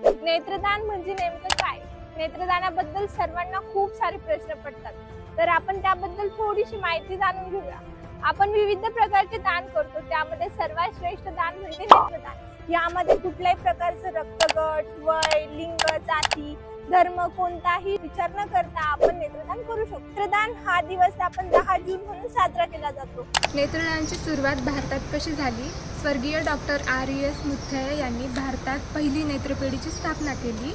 नेत्रदान म्हणजे नेमकं काय? नेत्रदानाबद्दल सर्वांना खूप सारे प्रश्न पडतात, तर आपण त्याबद्दल थोडीशी माहिती जाणून घेऊया. आपण विविध प्रकारचे दान करतो, त्यामध्ये सर्वात श्रेष्ठ दान म्हणजे नेत्रदान. यामध्ये कुठल्याही प्रकारचं रक्तगट, वय, लिंग, जाती, धर्म कोणताही विचार न करता आपण नेत्रदान करू शकतो. नेत्रदान हा दिवस आपण 10 जून म्हणून साजरा केला जातो. नेत्रदानाची सुरुवात भारतात कशी झाली? स्वर्गीय डॉक्टर RES मुथय्या यांनी भारतात पहिली नेत्रपेढीची स्थापना केली.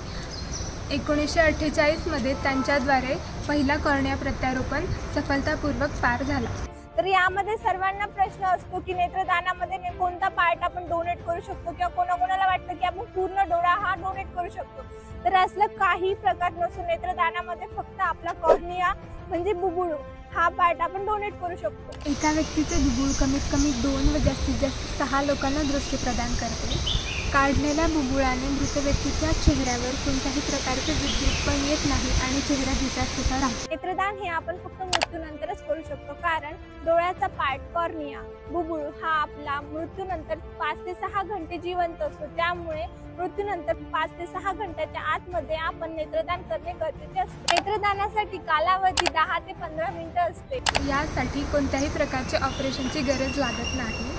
1948 मध्ये त्यांच्याद्वारे पहिला कॉर्निया प्रत्यारोपण सफलतापूर्वक पार झाला. तर यामध्ये सर्वांना प्रश्न असतो की नेत्रदानामध्ये कोणता पार्ट आपण डोनेट करू शकतो, किंवा कोणाकोणाला वाटतं की आपण पूर्ण डोळा हा डोनेट करू शकतो. तर असलं काही प्रकार नसून नेत्रदानामध्ये फक्त आपला कॉर्निया म्हणजे बुबुळ हा पार्ट आपण डोनेट करू शकतो. एका व्यक्तीचे बुबुळ कमीत कमी 2 व जास्तीत जास्त 6 लोकांना दृष्टी प्रदान करते. काढलेल्या बुबुळाने मृत व्यक्तीच्या चेहऱ्यावर कोणत्याही प्रकारचे विद्युतपण येत नाही आणि चेहरा दिसायचा राहतो. नेत्रदान हे आपण फक्त मृत्यूनंतरच करू शकतो, कारण डोळ्याचा पार्ट कॉर्निया बुबुळ हा आपला मृत्यूनंतर 5 ते 6 घंटे जिवंत असतो. त्यामुळे मृत्यूनंतर 5 ते 6 घंट्याच्या आतमध्ये आपण नेत्रदान करणे गरजेचे असते. नेत्रदानासाठी कालावधी 10 ते 15 मिनिटं असते. यासाठी कोणत्याही प्रकारचे ऑपरेशनची गरज लागत नाही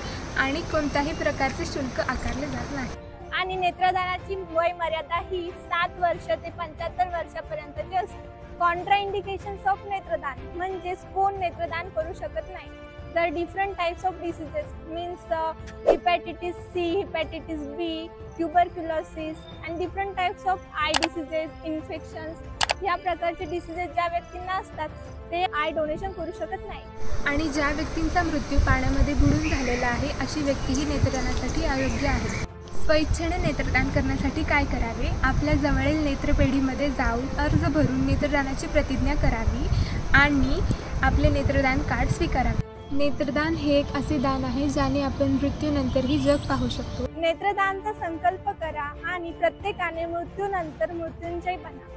आणि कोणत्याही प्रकारचे शुल्क आकारले जात नाही. आणि नेत्रदानाची वय मर्यादा ही 7 वर्ष ते 75 वर्षापर्यंतची असते. कॉन्ट्रा इंडिकेशन्स ऑफ नेत्रदान म्हणजेच कोण नेत्रदान करू शकत नाही. तर different types of diseases means hepatitis C, hepatitis B, tuberculosis and different types of eye diseases, infections या प्रकारचे डिसीजेस ज्या व्यक्तींना असतात ते आय डोनेशन करू शकत नाही. आणि ज्या व्यक्तींचा मृत्यू पाण्यामध्ये बुडून झालेला आहे अशी व्यक्तीही नेत्रदानासाठी अयोग्य आहे. स्वइच्छेने नेत्रदान करण्यासाठी काय करावे? आपल्या जवळील नेत्रपेढीमध्ये जाऊन अर्ज भरून नेत्रदानाची प्रतिज्ञा करावी आणि आपले नेत्रदान कार्ड स्वीकारावे. नेत्रदान हे एक असे दान आहे ज्याने आपण मृत्यूनंतरही जग पाहू शकतो. नेत्रदानचा संकल्प करा आणि प्रत्येकाने मृत्यूनंतर मृत्युंजय बना.